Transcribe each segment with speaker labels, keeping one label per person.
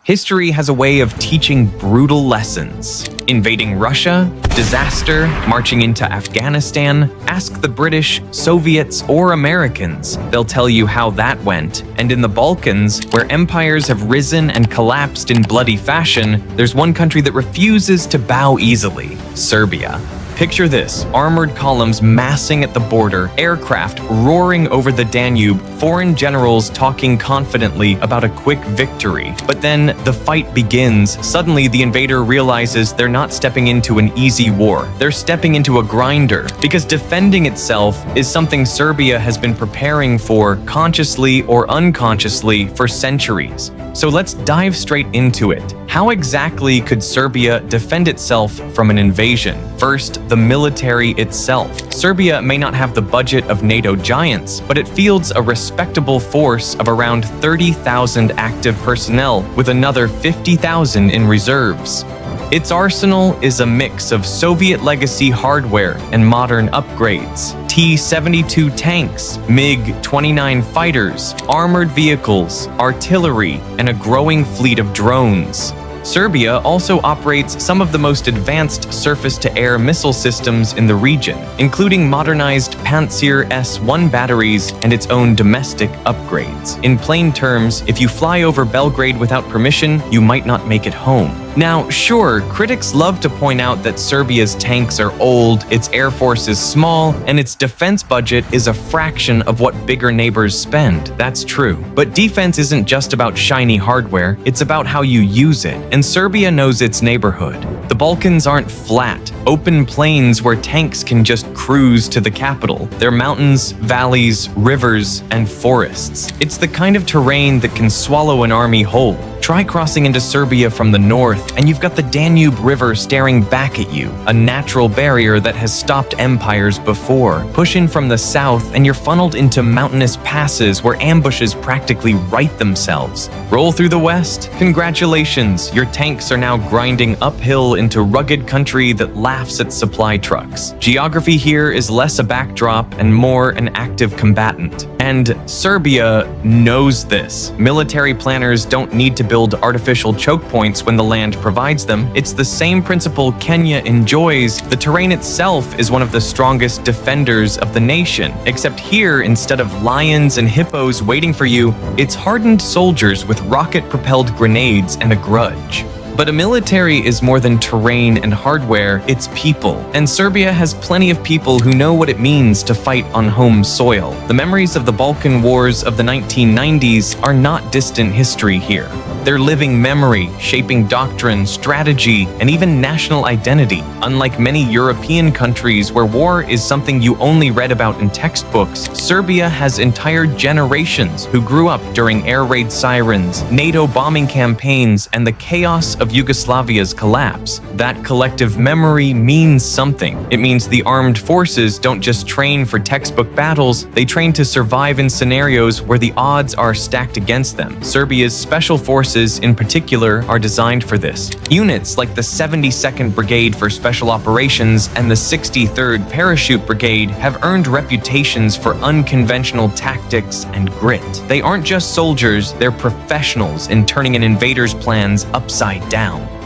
Speaker 1: History has a way of teaching brutal lessons. Invading Russia, disaster, marching into Afghanistan. Ask the British, Soviets, or Americans. They'll tell you how that went. And in the Balkans, where empires have risen and collapsed in bloody fashion, there's one country that refuses to bow easily: Serbia. Picture this: armored columns massing at the border, aircraft roaring over the Danube, foreign generals talking confidently about a quick victory. But then the fight begins. Suddenly, the invader realizes they're not stepping into an easy war. They're stepping into a grinder, because defending itself is something Serbia has been preparing for, consciously or unconsciously, for centuries. So let's dive straight into it. How exactly could Serbia defend itself from an invasion? First, the military itself. Serbia may not have the budget of NATO giants, but it fields a respectable force of around 30,000 active personnel, with another 50,000 in reserves. Its arsenal is a mix of Soviet legacy hardware and modern upgrades. T-72 tanks, MiG-29 fighters, armored vehicles, artillery, and a growing fleet of drones. Serbia also operates some of the most advanced surface-to-air missile systems in the region, including modernized Pantsir S-1 batteries and its own domestic upgrades. In plain terms, if you fly over Belgrade without permission, you might not make it home. Now, sure, critics love to point out that Serbia's tanks are old, its air force is small, and its defense budget is a fraction of what bigger neighbors spend. That's true. But defense isn't just about shiny hardware, it's about how you use it. And Serbia knows its neighborhood. The Balkans aren't flat, open plains where tanks can just cruise to the capital. They're mountains, valleys, rivers, and forests. It's the kind of terrain that can swallow an army whole. Try crossing into Serbia from the north, and you've got the Danube River staring back at you, a natural barrier that has stopped empires before. Push in from the south, and you're funneled into mountainous passes where ambushes practically right themselves. Roll through the west? Congratulations, your tanks are now grinding uphill into rugged country that laughs at supply trucks. Geography here is less a backdrop and more an active combatant. And Serbia knows this. Military planners don't need to build artificial choke points when the land provides them. It's the same principle Kenya enjoys. The terrain itself is one of the strongest defenders of the nation. Except here, instead of lions and hippos waiting for you, it's hardened soldiers with rocket-propelled grenades and a grudge. But a military is more than terrain and hardware, it's people. And Serbia has plenty of people who know what it means to fight on home soil. The memories of the Balkan Wars of the 1990s are not distant history here. They're living memory, shaping doctrine, strategy, and even national identity. Unlike many European countries where war is something you only read about in textbooks, Serbia has entire generations who grew up during air raid sirens, NATO bombing campaigns, and the chaos of Yugoslavia's collapse. That collective memory means something. It means the armed forces don't just train for textbook battles, they train to survive in scenarios where the odds are stacked against them. Serbia's special forces in particular are designed for this. Units like the 72nd Brigade for Special Operations and the 63rd Parachute Brigade have earned reputations for unconventional tactics and grit. They aren't just soldiers, they're professionals in turning an invader's plans upside down.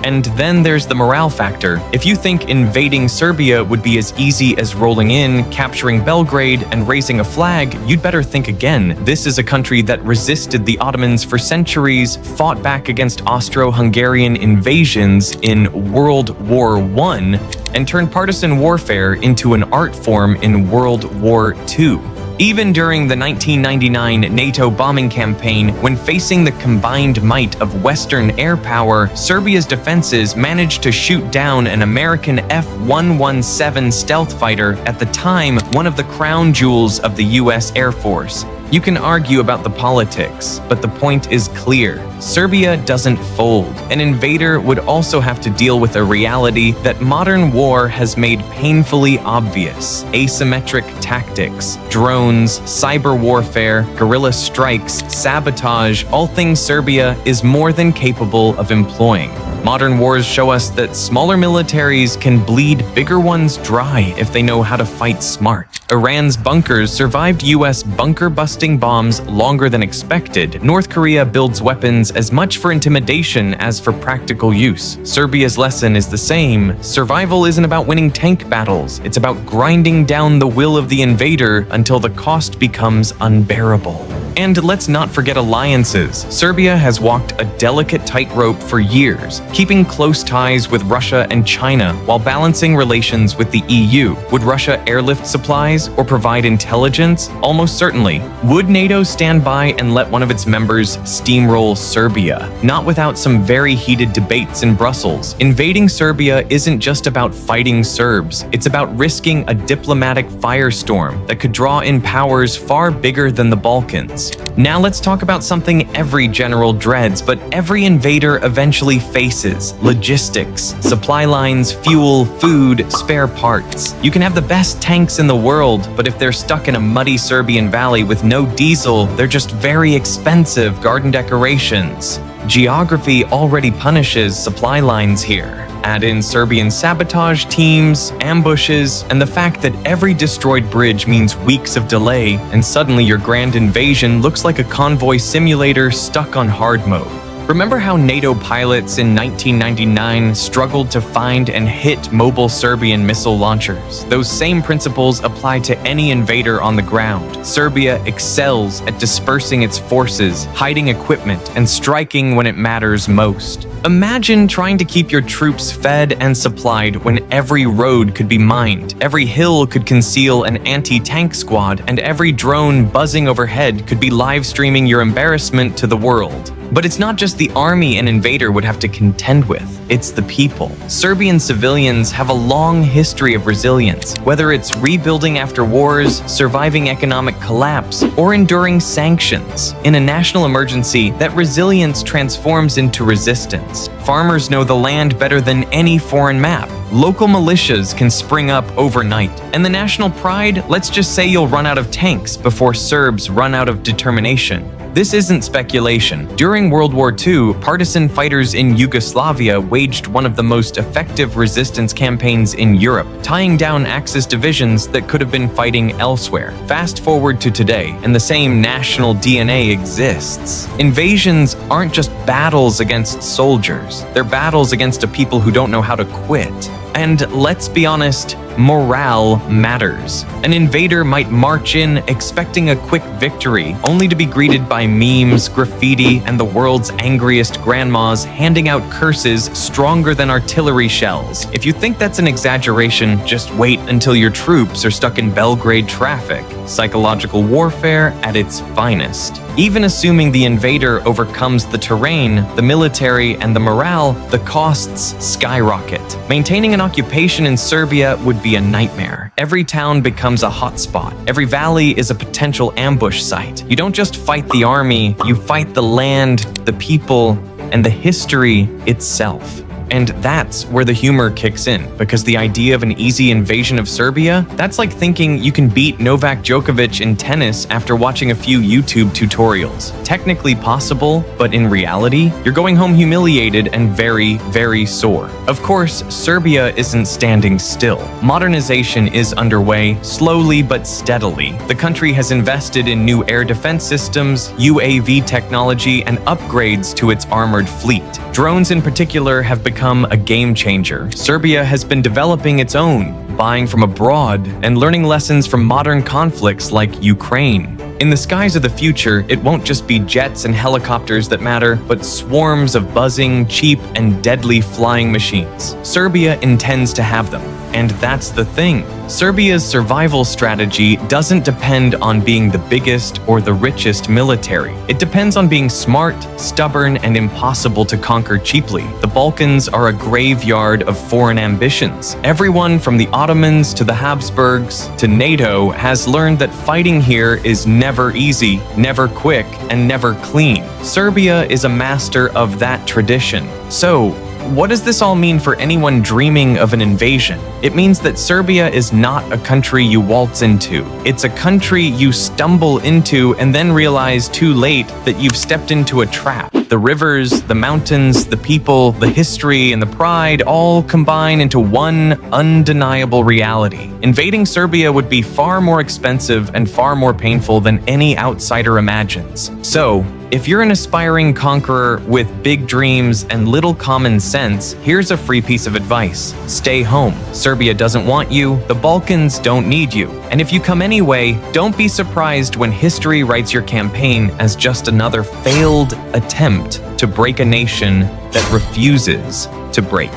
Speaker 1: And then there's the morale factor. If you think invading Serbia would be as easy as rolling in, capturing Belgrade, and raising a flag, you'd better think again. This is a country that resisted the Ottomans for centuries, fought back against Austro-Hungarian invasions in World War I, and turned partisan warfare into an art form in World War II. Even during the 1999 NATO bombing campaign, when facing the combined might of Western air power, Serbia's defenses managed to shoot down an American F-117 stealth fighter, at the time one of the crown jewels of the US Air Force. You can argue about the politics, but the point is clear. Serbia doesn't fold. An invader would also have to deal with a reality that modern war has made painfully obvious: asymmetric tactics, drones, cyber warfare, guerrilla strikes, sabotage, all things Serbia is more than capable of employing. Modern wars show us that smaller militaries can bleed bigger ones dry if they know how to fight smart. Iran's bunkers survived US bunker-busting bombs longer than expected. North Korea builds weapons as much for intimidation as for practical use. Serbia's lesson is the same. Survival isn't about winning tank battles. It's about grinding down the will of the invader until the cost becomes unbearable. And let's not forget alliances. Serbia has walked a delicate tightrope for years, keeping close ties with Russia and China while balancing relations with the EU. Would Russia airlift supplies or provide intelligence? Almost certainly. Would NATO stand by and let one of its members steamroll Serbia? Not without some very heated debates in Brussels. Invading Serbia isn't just about fighting Serbs. It's about risking a diplomatic firestorm that could draw in powers far bigger than the Balkans. Now let's talk about something every general dreads, but every invader eventually faces: logistics, supply lines, fuel, food, spare parts. You can have the best tanks in the world, but if they're stuck in a muddy Serbian valley with no diesel, they're just very expensive garden decorations. Geography already punishes supply lines here. Add in Serbian sabotage teams, ambushes, and the fact that every destroyed bridge means weeks of delay, and suddenly your grand invasion looks like a convoy simulator stuck on hard mode. Remember how NATO pilots in 1999 struggled to find and hit mobile Serbian missile launchers? Those same principles apply to any invader on the ground. Serbia excels at dispersing its forces, hiding equipment, and striking when it matters most. Imagine trying to keep your troops fed and supplied when every road could be mined, every hill could conceal an anti-tank squad, and every drone buzzing overhead could be live streaming your embarrassment to the world. But it's not just the army an invader would have to contend with, it's the people. Serbian civilians have a long history of resilience, whether it's rebuilding after wars, surviving economic collapse, or enduring sanctions. In a national emergency, that resilience transforms into resistance. Farmers know the land better than any foreign map. Local militias can spring up overnight. And the national pride, let's just say you'll run out of tanks before Serbs run out of determination. This isn't speculation. During World War II, partisan fighters in Yugoslavia waged one of the most effective resistance campaigns in Europe, tying down Axis divisions that could have been fighting elsewhere. Fast forward to today, and the same national DNA exists. Invasions aren't just battles against soldiers. They're battles against a people who don't know how to quit. And let's be honest, morale matters. An invader might march in expecting a quick victory, only to be greeted by memes, graffiti, and the world's angriest grandmas handing out curses stronger than artillery shells. If you think that's an exaggeration, just wait until your troops are stuck in Belgrade traffic. Psychological warfare at its finest. Even assuming the invader overcomes the terrain, the military, and the morale, the costs skyrocket. Maintaining an occupation in Serbia would be a nightmare. Every town becomes a hotspot. Every valley is a potential ambush site. You don't just fight the army, you fight the land, the people, and the history itself. And that's where the humor kicks in, because the idea of an easy invasion of Serbia, that's like thinking you can beat Novak Djokovic in tennis after watching a few YouTube tutorials. Technically possible, but in reality, you're going home humiliated and very, very sore. Of course, Serbia isn't standing still. Modernization is underway, slowly but steadily. The country has invested in new air defense systems, UAV technology, and upgrades to its armored fleet. Drones in particular have become a game changer. Serbia has been developing its own, buying from abroad, and learning lessons from modern conflicts like Ukraine. In the skies of the future, it won't just be jets and helicopters that matter, but swarms of buzzing, cheap, and deadly flying machines. Serbia intends to have them. And that's the thing. Serbia's survival strategy doesn't depend on being the biggest or the richest military. It depends on being smart, stubborn, and impossible to conquer cheaply. The Balkans are a graveyard of foreign ambitions. Everyone from the Ottomans to the Habsburgs to NATO has learned that fighting here is never easy, never quick, and never clean. Serbia is a master of that tradition. So, what does this all mean for anyone dreaming of an invasion? It means that Serbia is not a country you waltz into. It's a country you stumble into and then realize too late that you've stepped into a trap. The rivers, the mountains, the people, the history, and the pride all combine into one undeniable reality. Invading Serbia would be far more expensive and far more painful than any outsider imagines. So, if you're an aspiring conqueror with big dreams and little common sense, here's a free piece of advice. Stay home. Serbia doesn't want you, the Balkans don't need you. And if you come anyway, don't be surprised when history writes your campaign as just another failed attempt to break a nation that refuses to break.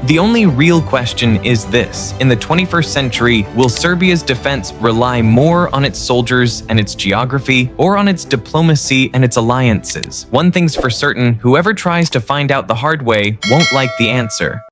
Speaker 1: The only real question is this: in the 21st century, will Serbia's defense rely more on its soldiers and its geography, or on its diplomacy and its alliances? One thing's for certain, whoever tries to find out the hard way won't like the answer.